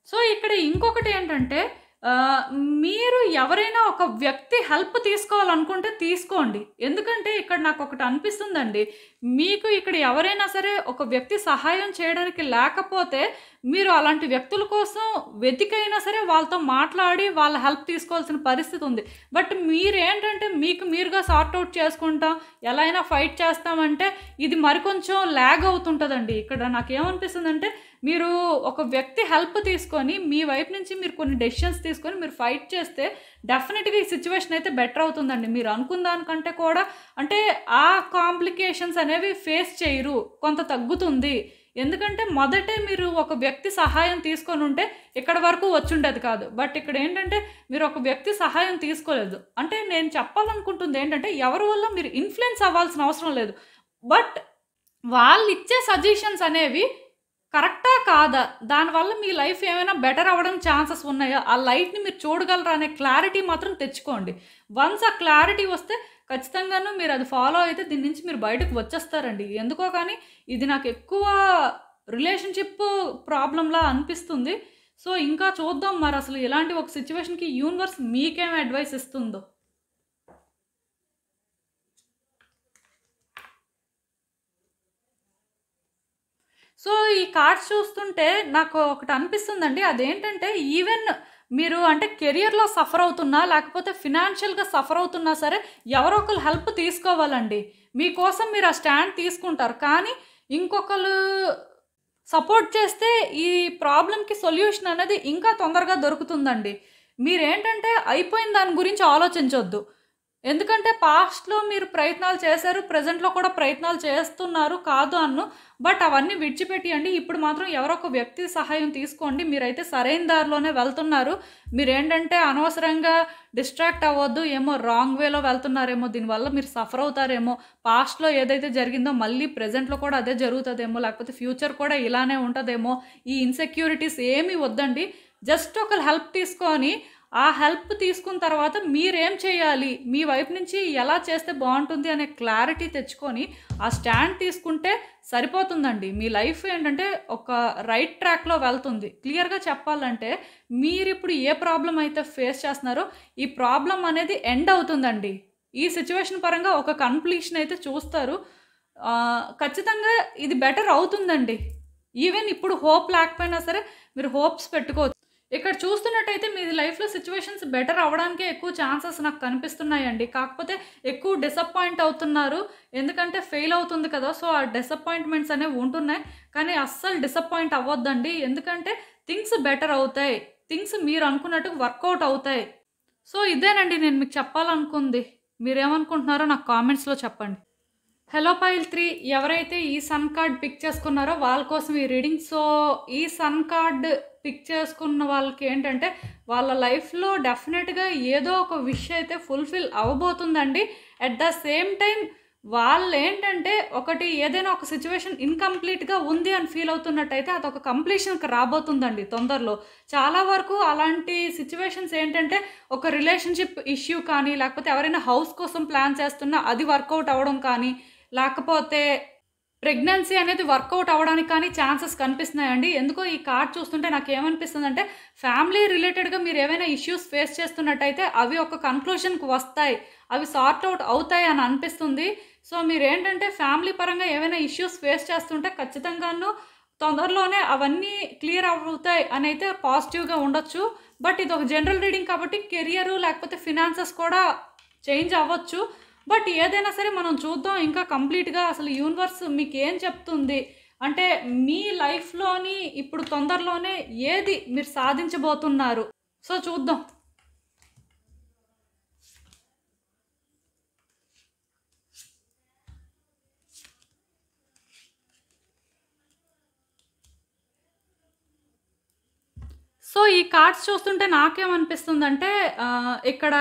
సో, ఇక్కడ ఇంకొకటేంటంటే ఆహ్, మీరు ఎవరైనా ఒక వ్యక్తి హెల్ప్ తీసుకోవాలనుకుంటే తీసుకోండి. ఎందుకంటే ఇక్కడ నాకొకటి అనిపిస్తుందండి. మీకు ఇక్కడ ఎవరైనా సరే ఒక వ్యక్తి సహాయం చేయడానికి లేకపోతే మీరు అలాంటి వ్యక్తుల కోసం వెతికైనా సరే వాళ్ళతో మాట్లాడి వాళ్ళ హెల్ప్ తీసుకోవాల్సిన పరిస్థితి ఉంది. బట్ మీరేంటంటే మీకు మీరుగా సార్ట్ ఔట్ చేసుకుంటాం, ఎలా అయినా ఫైట్ చేస్తామంటే ఇది మరికొంచెం ల్యాగ్ అవుతుంటదండి. ఇక్కడ నాకేమనిపిస్తుందంటే మీరు ఒక వ్యక్తి హెల్ప్ తీసుకొని మీ వైపు నుంచి మీరు కొన్ని డెసిషన్స్ తీసుకొని మీరు ఫైట్ చేస్తే డెఫినెట్‌గా ఈ సిట్యుయేషన్ అయితే బెటర్ అవుతుందండి. మీరు అనుకున్న దానికంటే కూడా అంటే ఆ కాంప్లికేషన్స్ అనేవి ఫేస్ చేయరు. కొంత తగ్గుతుంది. ఎందుకంటే మొదటే మీరు ఒక వ్యక్తి సహాయం తీసుకొనుంటే ఇక్కడి వరకు వచ్చుండేది కాదు. బట్ ఇక్కడేంటంటే మీరు ఒక వ్యక్తి సహాయం తీసుకోలేదు. అంటే నేను చెప్పాలనుకుంటుంది ఏంటంటే ఎవరి వల్ల మీరు ఇన్‌ఫ్లుయెన్స్ అవ్వాల్సిన అవసరం లేదు. బట్ వాళ్ళిచ్చే సజెషన్స్ అనేవి కరెక్టా? కాదా? దానివల్ల మీ లైఫ్ ఏమైనా బెటర్ అవ్వడం ఛాన్సెస్ ఉన్నాయా? ఆ లైట్‌ని మీరు చూడగలరా అనే క్లారిటీ మాత్రం తెచ్చుకోండి. వన్స్ ఆ క్లారిటీ వస్తే ఖచ్చితంగాను మీరు అది ఫాలో అయితే దీని నుంచి మీరు బయటకు వచ్చేస్తారండి. ఎందుకో కానీ ఇది నాకు ఎక్కువ రిలేషన్‌షిప్ ప్రాబ్లమ్‌లా అనిపిస్తుంది. సో, ఇంకా చూద్దాం మరసలు ఇలాంటి ఒక సిట్యుయేషన్‌కి యూనివర్స్ మీకేం అడ్వైస్ ఇస్తుందో. సో, ఈ కార్డ్స్ చూస్తుంటే నాకు ఒకటి అనిపిస్తుందండి. అదేంటంటే ఈవెన్ మీరు అంటే కెరియర్‌లో సఫర్ అవుతున్నా, లేకపోతే ఫినాన్షియల్‌గా సఫర్ అవుతున్నా సరే ఎవరో ఒకళ్ళు హెల్ప్ తీసుకోవాలండి. మీకోసం మీరు ఆ స్టాండ్ తీసుకుంటారు. కానీ ఇంకొకళ్ళు సపోర్ట్ చేస్తే ఈ ప్రాబ్లమ్‌కి సొల్యూషన్ అనేది ఇంకా తొందరగా దొరుకుతుందండి. మీరేంటంటే అయిపోయిన దాని గురించి ఆలోచించొద్దు. ఎందుకంటే పాస్ట్‌లో మీరు ప్రయత్నాలు చేశారు. ప్రెజెంట్‌లో కూడా ప్రయత్నాలు చేస్తున్నారు. కాదు అనను. బట్ అవన్నీ విడిచిపెట్టియండి. ఇప్పుడు మాత్రం ఎవరో ఒక వ్యక్తి సహాయం తీసుకోండి. మీరైతే సరైన దారిలోనే వెళ్తున్నారు. మీరేంటంటే అనవసరంగా డిస్ట్రాక్ట్ అవ్వద్దు. ఏమో రాంగ్ వేలో వెళ్తున్నారేమో, దీనివల్ల మీరు సఫర్ అవుతారేమో, పాస్ట్‌లో ఏదైతే జరిగిందో మళ్ళీ ప్రెజెంట్‌లో కూడా అదే జరుగుతదేమో, లేకపోతే ఫ్యూచర్ కూడా ఇలానే ఉంటదేమో, ఈ ఇన్‌సెక్యూరిటీస్ ఏమీ వద్దండి. జస్ట్ ఒకరు హెల్ప్ తీసుకొని ఆ హెల్ప్ తీసుకున్న తర్వాత మీరేం చేయాలి, మీ వైపు నుంచి ఎలా చేస్తే బాగుంటుంది అనే క్లారిటీ తెచ్చుకొని ఆ స్టాండ్ తీసుకుంటే సరిపోతుందండి. మీ లైఫ్ ఏంటంటే ఒక రైట్ ట్రాక్లో వెళ్తుంది. క్లియర్గా చెప్పాలంటే మీరు ఇప్పుడు ఏ ప్రాబ్లం అయితే ఫేస్ చేస్తున్నారో ఈ ప్రాబ్లం అనేది ఎండ్ అవుతుందండి. ఈ సిచ్యువేషన్ పరంగా ఒక కంప్లీషన్ అయితే చూస్తారు. ఖచ్చితంగా ఇది బెటర్ అవుతుందండి. ఈవెన్ ఇప్పుడు హోప్ లేకపోయినా సరే మీరు హోప్స్ పెట్టుకోవచ్చు. ఇక్కడ చూస్తున్నట్టయితే మీ లైఫ్లో సిచ్యువేషన్స్ బెటర్ అవ్వడానికే ఎక్కువ ఛాన్సెస్ నాకు కనిపిస్తున్నాయండి. కాకపోతే ఎక్కువ డిసప్పాయింట్ అవుతున్నారు, ఎందుకంటే ఫెయిల్ అవుతుంది కదా. సో ఆ డిసప్పాయింట్మెంట్స్ అనేవి ఉంటున్నాయి. కానీ అస్సలు డిసప్పాయింట్ అవ్వద్దండి, ఎందుకంటే థింగ్స్ బెటర్ అవుతాయి, థింగ్స్ మీరు అనుకున్నట్టు వర్కౌట్ అవుతాయి. సో ఇదేనండి నేను మీకు చెప్పాలనుకుంది. మీరేమనుకుంటున్నారో నాకు కామెంట్స్లో చెప్పండి. హలో పైల్ 3, ఎవరైతే ఈ సన్ కార్డ్ పిక్ చేసుకున్నారో వాళ్ళ కోసం ఈ రీడింగ్. సో ఈ సన్ కార్డ్ పిక్ చేసుకున్న వాళ్ళకి ఏంటంటే వాళ్ళ లైఫ్లో డెఫినెట్గా ఏదో ఒక విష్ అయితే ఫుల్ఫిల్ అవ్వబోతుందండి. అట్ ద సేమ్ టైం వాళ్ళు ఏంటంటే ఒకటి ఏదైనా ఒక సిచ్యువేషన్ ఇన్కంప్లీట్గా ఉంది అని ఫీల్ అవుతున్నట్టయితే అదొక కంప్లీషన్కి రాబోతుందండి తొందరలో. చాలా వరకు అలాంటి సిచ్యువేషన్స్ ఏంటంటే ఒక రిలేషన్షిప్ ఇష్యూ కానీ, లేకపోతే ఎవరైనా హౌస్ కోసం ప్లాన్ చేస్తున్నా అది వర్కౌట్ అవ్వడం కానీ, లేకపోతే ప్రెగ్నెన్సీ అనేది వర్కౌట్ అవ్వడానికి కానీ ఛాన్సెస్ కనిపిస్తున్నాయండి. ఎందుకో ఈ కార్డ్ చూస్తుంటే నాకు ఏమనిపిస్తుంది అంటే ఫ్యామిలీ రిలేటెడ్గా మీరు ఏమైనా ఇష్యూస్ ఫేస్ చేస్తున్నట్టయితే అవి ఒక కన్క్లూషన్కి వస్తాయి, అవి సార్ట్ అవుట్ అవుతాయి అని అనిపిస్తుంది. సో మీరు ఏంటంటే ఫ్యామిలీ పరంగా ఏమైనా ఇష్యూస్ ఫేస్ చేస్తుంటే ఖచ్చితంగాను తొందరలోనే అవన్నీ క్లియర్ అవుతాయి అని అయితే పాజిటివ్గా ఉండొచ్చు. బట్ ఇది ఒక జనరల్ రీడింగ్ కాబట్టి కెరియరు లేకపోతే ఫినాన్సెస్ కూడా చేంజ్ అవ్వచ్చు. బట్ ఏదైనా సరే మనం చూద్దాం ఇంకా కంప్లీట్గా అసలు యూనివర్స్ మీకు ఏం చెప్తుంది అంటే మీ లైఫ్లోని ఇప్పుడు తొందరలోనే ఏది మీరు సాధించబోతున్నారు. సో చూద్దాం. సో ఈ కార్డ్స్ చూస్తుంటే నాకేమనిపిస్తుందంటే ఇక్కడ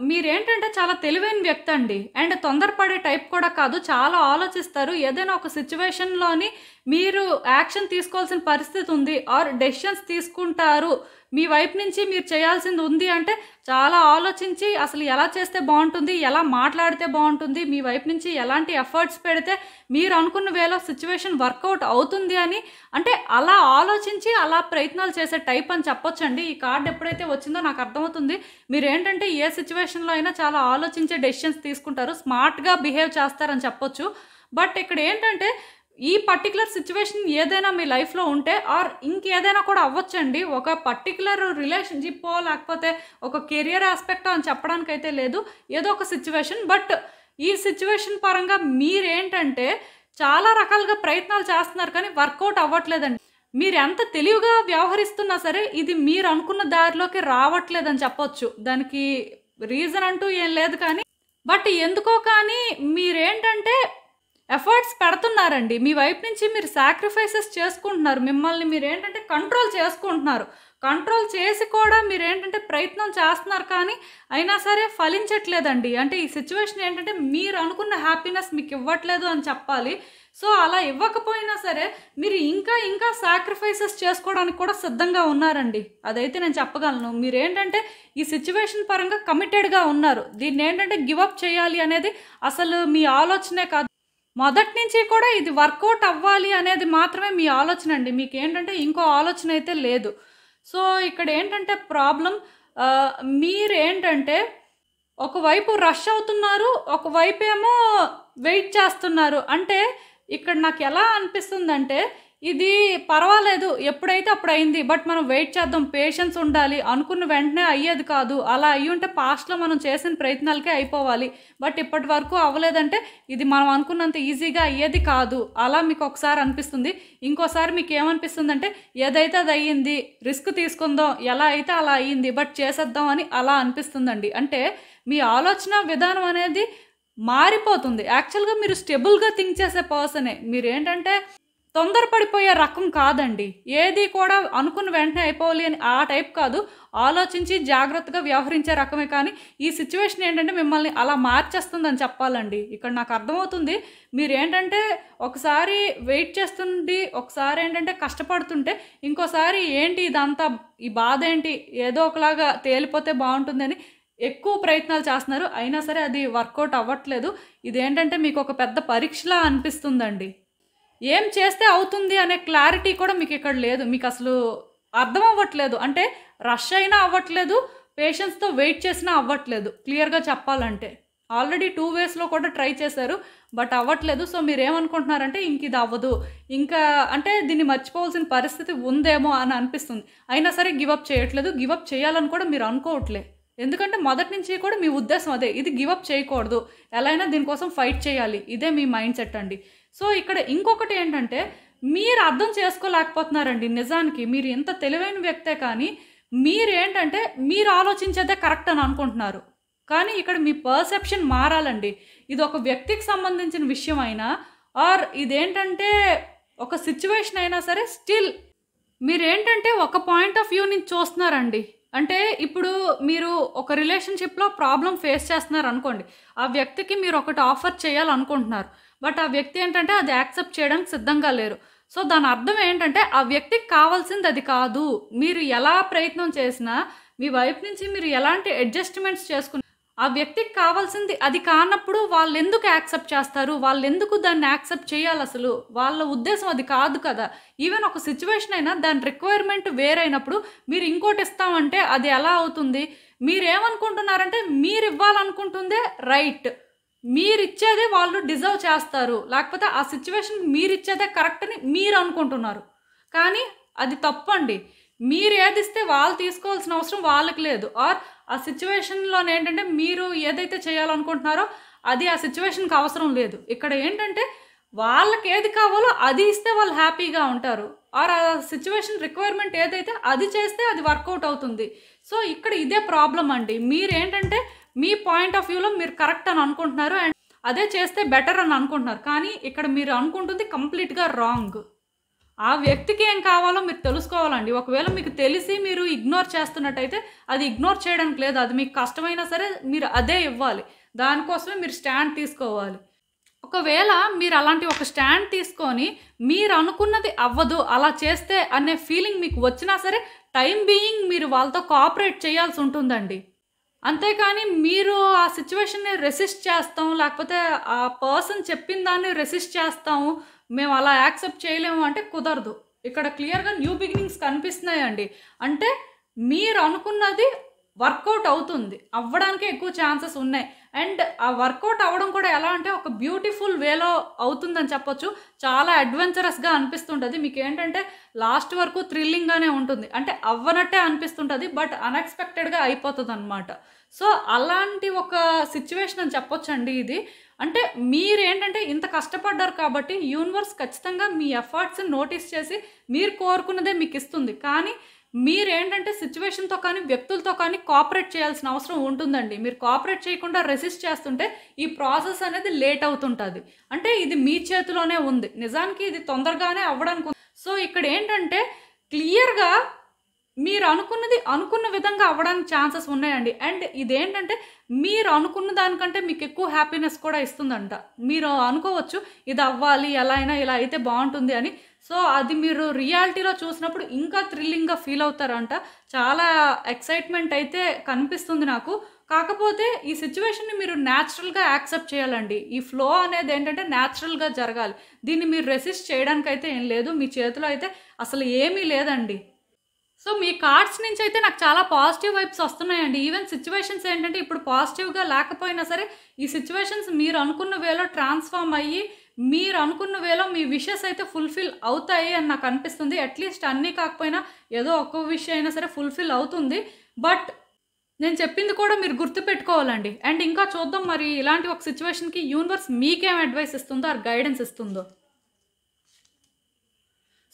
మీరేంటంటే చాలా తెలివైన వ్యక్తి అండి. అండ్ తొందరపడే టైప్ కూడా కాదు, చాలా ఆలోచిస్తారు. ఏదైనా ఒక సిచ్యువేషన్లోని మీరు యాక్షన్ తీసుకోవాల్సిన పరిస్థితి ఉంది ఆర్ డెసిషన్స్ తీసుకుంటారు, మీ వైపు నుంచి మీరు చేయాల్సింది ఉంది అంటే చాలా ఆలోచించి అసలు ఎలా చేస్తే బాగుంటుంది, ఎలా మాట్లాడితే బాగుంటుంది, మీ వైపు నుంచి ఎలాంటి ఎఫర్ట్స్ పెడితే మీరు అనుకున్న వేలో సిచ్యువేషన్ వర్కౌట్ అవుతుంది అని అంటే అలా ఆలోచించి అలా ప్రయత్నాలు చేసే టైప్ అని చెప్పొచ్చండి. ఈ కార్డ్ ఎప్పుడైతే వచ్చిందో నాకు అర్థమవుతుంది మీరు ఏంటంటే ఏ సిచ్యువేషన్లో అయినా చాలా ఆలోచించే డెసిషన్స్ తీసుకుంటారు, స్మార్ట్గా బిహేవ్ చేస్తారని చెప్పొచ్చు. బట్ ఇక్కడ ఏంటంటే ఈ పర్టికులర్ సిచ్యువేషన్ ఏదైనా మీ లైఫ్లో ఉంటే ఆర్ ఇంకేదైనా కూడా అవ్వచ్చండి. ఒక పర్టికులర్ రిలేషన్షిప్పో లేకపోతే ఒక కెరియర్ ఆస్పెక్టో అని చెప్పడానికైతే లేదు, ఏదో ఒక సిచ్యువేషన్. బట్ ఈ సిచ్యువేషన్ పరంగా మీరేంటంటే చాలా రకాలుగా ప్రయత్నాలు చేస్తున్నారు కానీ వర్కౌట్ అవ్వట్లేదండి. మీరు ఎంత తెలివిగా వ్యవహరిస్తున్నా సరే ఇది మీరు అనుకున్న దారిలోకి రావట్లేదని చెప్పొచ్చు. దానికి రీజన్ అంటూ ఏం లేదు కానీ బట్ ఎందుకో కానీ మీరేంటంటే ఎఫర్ట్స్ పెడుతున్నారండి, మీ వైపు నుంచి మీరు సాక్రిఫైసెస్ చేసుకుంటున్నారు, మిమ్మల్ని మీరు ఏంటంటే కంట్రోల్ చేసుకుంటున్నారు. కంట్రోల్ చేసి కూడా మీరు ఏంటంటే ప్రయత్నం చేస్తున్నారు కానీ అయినా సరే ఫలించట్లేదండి. అంటే ఈ సిచ్యువేషన్ ఏంటంటే మీరు అనుకున్న హ్యాపీనెస్ మీకు ఇవ్వట్లేదు అని చెప్పాలి. సో అలా ఇవ్వకపోయినా సరే మీరు ఇంకా ఇంకా సాక్రిఫైసెస్ చేసుకోవడానికి కూడా సిద్ధంగా ఉన్నారండి, అదైతే నేను చెప్పగలను. మీరేంటంటే ఈ సిచ్యువేషన్ పరంగా కమిటెడ్గా ఉన్నారు. దీన్ని ఏంటంటే గివప్ చేయాలి అనేది అసలు మీ ఆలోచనే కాదు, మొదటి నుంచి కూడా ఇది వర్కౌట్ అవ్వాలి అనేది మాత్రమే మీ ఆలోచన అండి. మీకు ఏంటంటే ఇంకో ఆలోచన అయితే లేదు. సో ఇక్కడ ఏంటంటే ప్రాబ్లం మీరేంటంటే ఒకవైపు రష్ అవుతున్నారు, ఒకవైపు ఏమో వెయిట్ చేస్తున్నారు. అంటే ఇక్కడ నాకు ఎలా అనిపిస్తుందంటే ఇది పర్వాలేదు ఎప్పుడైతే అప్పుడు అయింది, బట్ మనం వెయిట్ చేద్దాం, పేషెన్స్ ఉండాలి, అనుకున్న వెంటనే అయ్యేది కాదు. అలా అయ్యి ఉంటే పాస్ట్లో మనం చేసిన ప్రయత్నాలకే అయిపోవాలి, బట్ ఇప్పటి వరకు అవ్వలేదంటే ఇది మనం అనుకున్నంత ఈజీగా అయ్యేది కాదు. అలా మీకు ఒకసారి అనిపిస్తుంది. ఇంకోసారి మీకు ఏమనిపిస్తుందంటే ఏదైతే అది అయ్యింది, రిస్క్ తీసుకుందాం, ఎలా అయితే అలా అయ్యింది, బట్ చేసేద్దాం అని అలా అనిపిస్తుందండి. అంటే మీ ఆలోచన విధానం అనేది మారిపోతుంది. యాక్చువల్గా మీరు స్టెబుల్గా థింక్ చేసే పర్సనే. మీరు ఏంటంటే తొందరపడిపోయే రకం కాదండి. ఏది కూడా అనుకున్న వెంటనే అయిపోవాలి అని ఆ టైప్ కాదు. ఆలోచించి జాగ్రత్తగా వ్యవహరించే రకమే. కానీ ఈ సిట్యుయేషన్ ఏంటంటే మిమ్మల్ని అలా మార్చేస్తుందని చెప్పాలండి. ఇక్కడ నాకు అర్థమవుతుంది. మీరేంటంటే ఒకసారి వెయిట్ చేస్తుండి, ఒకసారి ఏంటంటే కష్టపడుతుంటే, ఇంకోసారి ఏంటి ఇదంతా, ఈ బాధ ఏంటి, ఏదో ఒకలాగా తేలిపోతే బాగుంటుందని ఎక్కువ ప్రయత్నాలు చేస్తున్నారు. అయినా సరే అది వర్కౌట్ అవ్వట్లేదు. ఇదేంటంటే మీకు ఒక పెద్ద పరీక్షలా అనిపిస్తుందండి. ఏం చేస్తే అవుతుంది అనే క్లారిటీ కూడా మీకు ఇక్కడ లేదు. మీకు అసలు అర్థం అవ్వట్లేదు. అంటే రష్ అయినా అవ్వట్లేదు, పేషెన్స్తో వెయిట్ చేసినా అవ్వట్లేదు. క్లియర్గా చెప్పాలంటే ఆల్రెడీ 2 వేస్లో కూడా ట్రై చేశారు, బట్ అవ్వట్లేదు. సో మీరు ఏమనుకుంటున్నారంటే ఇంక ఇది అవ్వదు, ఇంకా అంటే దీన్ని మర్చిపోవాల్సిన పరిస్థితి ఉందేమో అని అనిపిస్తుంది. అయినా సరే గివప్ చేయట్లేదు. గివప్ చేయాలని కూడా మీరు అనుకోవట్లే. ఎందుకంటే మొదటి నుంచి కూడా మీ ఉద్దేశం అదే, ఇది గివప్ చేయకూడదు, ఎలా అయినా దీనికోసం ఫైట్ చేయాలి. ఇదే మీ మైండ్ సెట్ అండి. సో ఇక్కడ ఇంకొకటి ఏంటంటే మీరు అర్థం చేసుకోలేకపోతున్నారండి. నిజానికి మీరు ఎంత తెలివైన వ్యక్తే, కానీ మీరేంటంటే మీరు ఆలోచించేదే కరెక్ట్ అని అనుకుంటున్నారు. కానీ ఇక్కడ మీ పర్సెప్షన్ మారాలండి. ఇది ఒక వ్యక్తికి సంబంధించిన విషయం అయినా, ఆర్ ఇదేంటంటే ఒక సిచ్యువేషన్ అయినా సరే, స్టిల్ మీరేంటంటే ఒక పాయింట్ ఆఫ్ వ్యూ నుంచి చూస్తున్నారండి. అంటే ఇప్పుడు మీరు ఒక రిలేషన్షిప్లో ప్రాబ్లం ఫేస్ చేస్తున్నారు అనుకోండి. ఆ వ్యక్తికి మీరు ఒకటి ఆఫర్ చేయాలనుకుంటున్నారు, బట్ ఆ వ్యక్తి ఏంటంటే అది యాక్సెప్ట్ చేయడానికి సిద్ధంగా లేరు. సో దాని అర్థం ఏంటంటే ఆ వ్యక్తికి కావాల్సింది అది కాదు. మీరు ఎలా ప్రయత్నం చేసినా, మీ వైపు నుంచి మీరు ఎలాంటి అడ్జస్ట్మెంట్స్ చేసుకున్న, ఆ వ్యక్తికి కావాల్సింది అది కానప్పుడు వాళ్ళు ఎందుకు యాక్సెప్ట్ చేస్తారు? వాళ్ళు ఎందుకు దాన్ని యాక్సెప్ట్ చేయాలి? అసలు వాళ్ళ ఉద్దేశం అది కాదు కదా. ఈవెన్ ఒక సిచ్యువేషన్ అయినా దాని రిక్వైర్మెంట్ వేరైనప్పుడు మీరు ఇంకోటి ఇస్తామంటే అది ఎలా అవుతుంది? మీరేమనుకుంటున్నారంటే మీరు ఇవ్వాలనుకుంటుందే రైట్, మీరిచ్చేదే వాళ్ళు డిజర్వ్ చేస్తారు, లేకపోతే ఆ సిచ్యువేషన్ మీరిచ్చేదే కరెక్ట్ అని మీరు అనుకుంటున్నారు. కానీ అది తప్పండి. మీరు ఏది ఇస్తే వాళ్ళు తీసుకోవాల్సిన అవసరం వాళ్ళకి లేదు. ఆర్ ఆ సిచ్యువేషన్లో ఏంటంటే మీరు ఏదైతే చేయాలనుకుంటున్నారో అది ఆ సిచ్యువేషన్కి అవసరం లేదు. ఇక్కడ ఏంటంటే వాళ్ళకి ఏది కావాలో అది ఇస్తే వాళ్ళు హ్యాపీగా ఉంటారు. ఆర్ ఆ సిచ్యువేషన్ రిక్వైర్మెంట్ ఏదైతే అది చేస్తే అది వర్కౌట్ అవుతుంది. సో ఇక్కడ ఇదే ప్రాబ్లం అండి. మీరేంటంటే మీ పాయింట్ ఆఫ్ వ్యూలో మీరు కరెక్ట్ అని అనుకుంటున్నారు, అండ్ అదే చేస్తే బెటర్ అని అనుకుంటున్నారు. కానీ ఇక్కడ మీరు అనుకుంటుంది కంప్లీట్గా రాంగ్. ఆ వ్యక్తికి ఏం కావాలో మీరు తెలుసుకోవాలండి. ఒకవేళ మీకు తెలిసి మీరు ఇగ్నోర్ చేస్తున్నట్టయితే అది ఇగ్నోర్ చేయడానికి లేదు. అది మీకు కష్టమైనా సరే మీరు అదే ఇవ్వాలి. దానికోసమే మీరు స్టాండ్ తీసుకోవాలి. ఒకవేళ మీరు అలాంటి ఒక స్టాండ్ తీసుకొని మీరు అనుకున్నది అవ్వదు, అలా చేస్తే అనే ఫీలింగ్ మీకు వచ్చినా సరే, టైం బీయింగ్ మీరు వాళ్ళతో కోఆపరేట్ చేయాల్సి ఉంటుందండి. అంతేకాని మీరు ఆ సిచ్యువేషన్ని రెసిస్ట్ చేస్తాం, లేకపోతే ఆ పర్సన్ చెప్పిన దాన్ని రెసిస్ట్ చేస్తాము, మేము అలా యాక్సెప్ట్ చేయలేము అంటే కుదరదు. ఇక్కడ క్లియర్గా న్యూ బిగినింగ్స్ కనిపిస్తున్నాయండి. అంటే మీరు అనుకున్నది వర్కౌట్ అవుతుంది, అవ్వడానికి ఎక్కువ ఛాన్సెస్ ఉన్నాయి. అండ్ ఆ వర్కౌట్ అవ్వడం కూడా ఎలా అంటే ఒక బ్యూటిఫుల్ వేలో అవుతుందని చెప్పొచ్చు. చాలా అడ్వెంచరస్గా అనిపిస్తుంటుంది. మీకు ఏంటంటే లాస్ట్ వరకు థ్రిల్లింగ్గానే ఉంటుంది. అంటే అవ్వనట్టే అనిపిస్తుంటుంది, బట్ అన్ఎక్స్పెక్టెడ్గా అయిపోతుంది అనమాట. సో అలాంటి ఒక సిచ్యువేషన్ అని చెప్పొచ్చండి ఇది. అంటే మీరేంటంటే ఇంత కష్టపడ్డారు కాబట్టి యూనివర్స్ ఖచ్చితంగా మీ ఎఫర్ట్స్ని నోటీస్ చేసి మీరు కోరుకున్నదే మీకు ఇస్తుంది. కానీ మీరేంటంటే సిచ్యువేషన్తో కానీ వ్యక్తులతో కానీ కోఆపరేట్ చేయాల్సిన అవసరం ఉంటుందండి. మీరు కోఆపరేట్ చేయకుండా రెసిస్ట్ చేస్తుంటే ఈ ప్రాసెస్ అనేది లేట్ అవుతుంటుంది. అంటే ఇది మీ చేతిలోనే ఉంది. నిజానికి ఇది తొందరగానే అవ్వడానికి. సో ఇక్కడ ఏంటంటే క్లియర్గా మీరు అనుకున్నది అనుకున్న విధంగా అవ్వడానికి ఛాన్సెస్ ఉన్నాయండి. అండ్ ఇదేంటంటే మీరు అనుకున్న దానికంటే మీకు ఎక్కువ హ్యాపీనెస్ కూడా ఇస్తుందంట. మీరు అనుకోవచ్చు ఇది అవ్వాలి, ఎలా అయినా ఇలా అయితే బాగుంటుంది అని. సో అది మీరు రియాలిటీలో చూసినప్పుడు ఇంకా థ్రిల్లింగ్గా ఫీల్ అవుతారంట. చాలా ఎక్సైట్మెంట్ అయితే కనిపిస్తుంది నాకు. కాకపోతే ఈ సిచ్యువేషన్ని మీరు న్యాచురల్గా యాక్సెప్ట్ చేయాలండి. ఈ ఫ్లో అనేది ఏంటంటే న్యాచురల్గా జరగాలి. దీన్ని మీరు రెసిస్ట్ చేయడానికి అయితే ఏం లేదు. మీ చేతిలో అయితే అసలు ఏమీ లేదండి. సో మీ కార్డ్స్ నుంచి అయితే నాకు చాలా పాజిటివ్ వైబ్స్ వస్తున్నాయండి. ఈవెన్ సిచ్యువేషన్స్ ఏంటంటే ఇప్పుడు పాజిటివ్గా లేకపోయినా సరే ఈ సిచ్యువేషన్స్ మీరు అనుకున్న వేలో ట్రాన్స్ఫార్మ్ అయ్యి మీరు అనుకున్న వేలో మీ విషెస్ అయితే ఫుల్ఫిల్ అవుతాయి అని నాకు అనిపిస్తుంది. అట్లీస్ట్ అన్నీ కాకపోయినా ఏదో ఒక్క విషయం అయినా సరే ఫుల్ఫిల్ అవుతుంది. బట్ నేను చెప్పింది కూడా మీరు గుర్తుపెట్టుకోవాలండి. అండ్ ఇంకా చూద్దాం మరి ఇలాంటి ఒక సిచ్యువేషన్కి యూనివర్స్ మీకేం అడ్వైస్ ఇస్తుందో ఆర్ గైడెన్స్ ఇస్తుందో.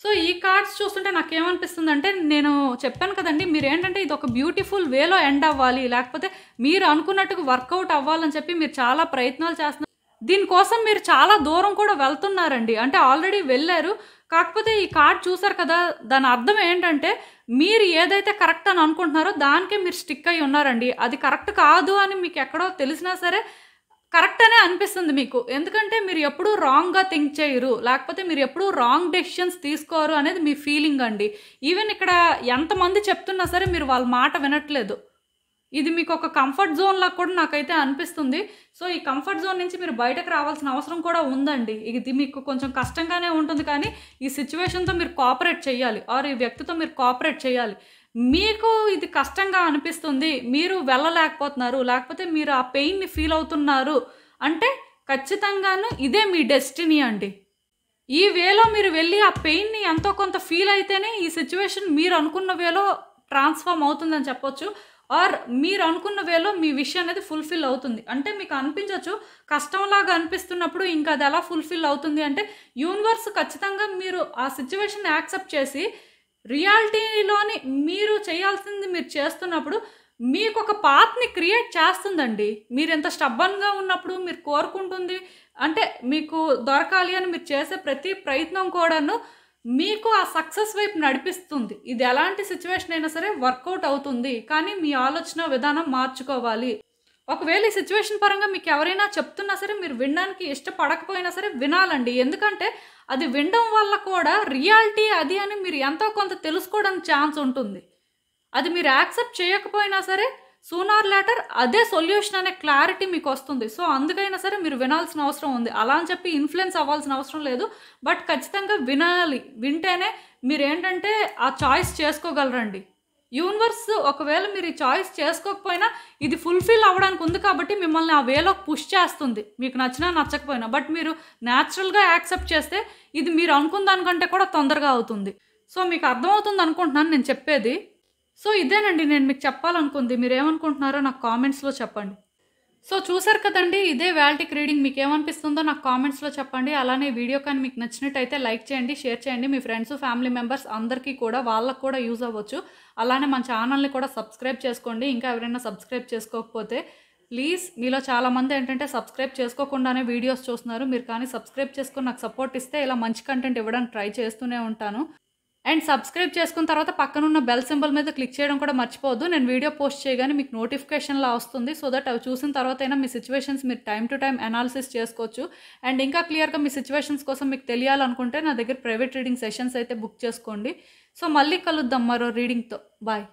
సో ఈ కార్డ్స్ చూస్తుంటే నాకేమనిపిస్తుంది అంటే, నేను చెప్పాను కదండి, మీరు ఏంటంటే ఇది ఒక బ్యూటిఫుల్ వేలో ఎండ్ అవ్వాలి, లేకపోతే మీరు అనుకున్నట్టుగా వర్కౌట్ అవ్వాలని చెప్పి మీరు చాలా ప్రయత్నాలు చేస్తున్నారు. దీనికోసం మీరు చాలా దూరం కూడా వెళ్తున్నారండి. అంటే ఆల్రెడీ వెళ్ళారు. కాకపోతే ఈ కార్డ్ చూసారు కదా, దాని అర్థం ఏంటంటే మీరు ఏదైతే కరెక్ట్ అని అనుకుంటున్నారో దానికే మీరు స్టిక్ అయి ఉన్నారండి. అది కరెక్ట్ కాదు అని మీకు ఎక్కడో తెలిసినా సరే కరెక్ట్ అనే అనిపిస్తుంది మీకు. ఎందుకంటే మీరు ఎప్పుడూ రాంగ్‌గా థింక్ చేయరు. లేకపోతే మీరు ఎప్పుడూ రాంగ్ డెసిషన్స్ తీసుకోరు అనేది మీ ఫీలింగ్ అండి. ఈవెన్ ఇక్కడ ఎంతమంది చెప్తున్నా సరే మీరు వాళ్ళ మాట వినట్లేదు. ఇది మీకు ఒక కంఫర్ట్ జోన్‌లా కూడా నాకైతే అనిపిస్తుంది. సో, ఈ కంఫర్ట్ జోన్ నుంచి మీరు బయటకు రావాల్సిన అవసరం కూడా ఉందండి. ఇది మీకు కొంచెం కష్టంగానే ఉంటుంది కానీ ఈ సిట్యుయేషన్‌తో మీరు కోఆపరేట్ చేయాలి. ఆర్ ఈ వ్యక్తితో మీరు కోఆపరేట్ చేయాలి. మీకు ఇది కష్టంగా అనిపిస్తుంది, మీరు వెళ్ళలేకపోతున్నారు, లేకపోతే మీరు ఆ పెయిన్‌ని ఫీల్ అవుతున్నారు అంటే ఖచ్చితంగాను ఇదే మీ డెస్టినీ అండి. ఈ వేలో మీరు వెళ్ళి ఆ పెయిన్‌ని ఎంతో కొంత ఫీల్ అయితేనే ఈ సిట్యుయేషన్ మీరు అనుకున్న వేలో ట్రాన్స్‌ఫార్మ్ అవుతుందని చెప్పొచ్చు. ఆర్ మీరు అనుకున్న వేలో మీ విష్ అనేది ఫుల్‌ఫిల్ అవుతుంది. అంటే మీకు అనిపించొచ్చు కష్టంలాగా అనిపిస్తున్నప్పుడు ఇంకా అది ఎలా ఫుల్‌ఫిల్ అవుతుంది అంటే యూనివర్స్ ఖచ్చితంగా మీరు ఆ సిట్యుయేషన్‌ని యాక్సెప్ట్ చేసి రియాలిటీలోని మీరు చేయాల్సింది మీరు చేస్తున్నప్పుడు మీకు ఒక పాత్‌ని క్రియేట్ చేస్తుందండి. మీరు ఎంత స్టబ్బర్న్‌గా ఉన్నప్పుడు మీరు కోరుకుంటుంది అంటే మీకు దొరకాలి అని మీరు చేసే ప్రతి ప్రయత్నం కూడాను మీకు ఆ సక్సెస్ వైపు నడిపిస్తుంది. ఇది ఎలాంటి సిట్యుయేషన్ అయినా సరే వర్కౌట్ అవుతుంది. కానీ మీ ఆలోచన విధానం మార్చుకోవాలి. ఒకవేళ ఈ సిట్యుయేషన్ పరంగా మీకు ఎవరైనా చెప్తున్నా సరే మీరు వినడానికి ఇష్టపడకపోయినా సరే వినాలండి. ఎందుకంటే అది వినడం వల్ల కూడా రియాలిటీ అది అని మీరు ఎంతో కొంత తెలుసుకోవడానికి ఛాన్స్ ఉంటుంది. అది మీరు యాక్సెప్ట్ చేయకపోయినా సరే సూన్ ఆర్ లేటర్ అదే సొల్యూషన్ అనే క్లారిటీ మీకు వస్తుంది. సో, అందుకైనా సరే మీరు వినాల్సిన అవసరం ఉంది. అలా అని చెప్పి ఇన్‌ఫ్లుయెన్స్ అవ్వాల్సిన అవసరం లేదు. బట్ ఖచ్చితంగా వినాలి. వింటేనే మీరేంటంటే ఆ చాయిస్ చేసుకోగలరండి. యూనివర్స్ ఒకవేళ మీరు ఈ చాయిస్ చేసుకోకపోయినా ఇది ఫుల్‌ఫిల్ అవ్వడానికి ఉంది కాబట్టి మిమ్మల్ని ఆ వేలోకి పుష్ చేస్తుంది. మీకు నచ్చినా నచ్చకపోయినా. బట్ మీరు న్యాచురల్‌గా యాక్సెప్ట్ చేస్తే ఇది మీరు అనుకున్న దానికంటే కూడా తొందరగా అవుతుంది. సో, మీకు అర్థమవుతుంది అనుకుంటున్నాను నేను చెప్పేది. సో, ఇదేనండి నేను మీకు చెప్పాలనుకుంది. మీరేమనుకుంటున్నారో నాకు కామెంట్స్‌లో చెప్పండి. సో, చూసారు కదండీ! ఇదే వాల్టిక్ రీడింగ్ మీకేమనిపిస్తుందో నాకు కామెంట్స్‌లో చెప్పండి. అలానే వీడియో కానీ మీకు నచ్చినట్టయితే లైక్ చేయండి, షేర్ చేయండి. మీ ఫ్రెండ్స్, ఫ్యామిలీ మెంబర్స్ అందరికీ కూడా వాళ్ళకి కూడా యూజ్ అవ్వచ్చు. అలానే మన ఛానల్‌ని కూడా సబ్స్క్రైబ్ చేసుకోండి. ఇంకా ఎవరైనా సబ్స్క్రైబ్ చేసుకోకపోతే ప్లీజ్ మీలో చాలామంది ఏంటంటే సబ్స్క్రైబ్ చేసుకోకుండానే వీడియోస్ చూస్తున్నారు. మీరు కానీ సబ్స్క్రైబ్ చేసుకొని నాకు సపోర్ట్ ఇస్తే ఇలా మంచి కంటెంట్ ఇవ్వడానికి ట్రై చేస్తూనే ఉంటాను. అండ్ సబ్స్క్రైబ్ చేసుకున్న తర్వాత పక్కనున్న బెల్ సింబల్ మీద క్లిక్ చేయడం కూడా మర్చిపోవద్దు. నేను వీడియో పోస్ట్ చేయగానే మీకు నోటిఫికేషన్‌లా వస్తుంది. సో దట్ అవి చూసిన తర్వాతైనా మీ సిట్యుయేషన్స్ మీరు టైమ్ టు టైమ్ అనాలిసిస్ చేసుకోవచ్చు. అండ్ ఇంకా క్లియర్‌గా మీ సిట్యుయేషన్స్ కోసం మీకు తెలియాలనుకుంటే నా దగ్గర ప్రైవేట్ రీడింగ్ సెషన్స్ అయితే బుక్ చేసుకోండి. సో మళ్ళీ కలుద్దాం మరో రీడింగ్‌తో. బాయ్.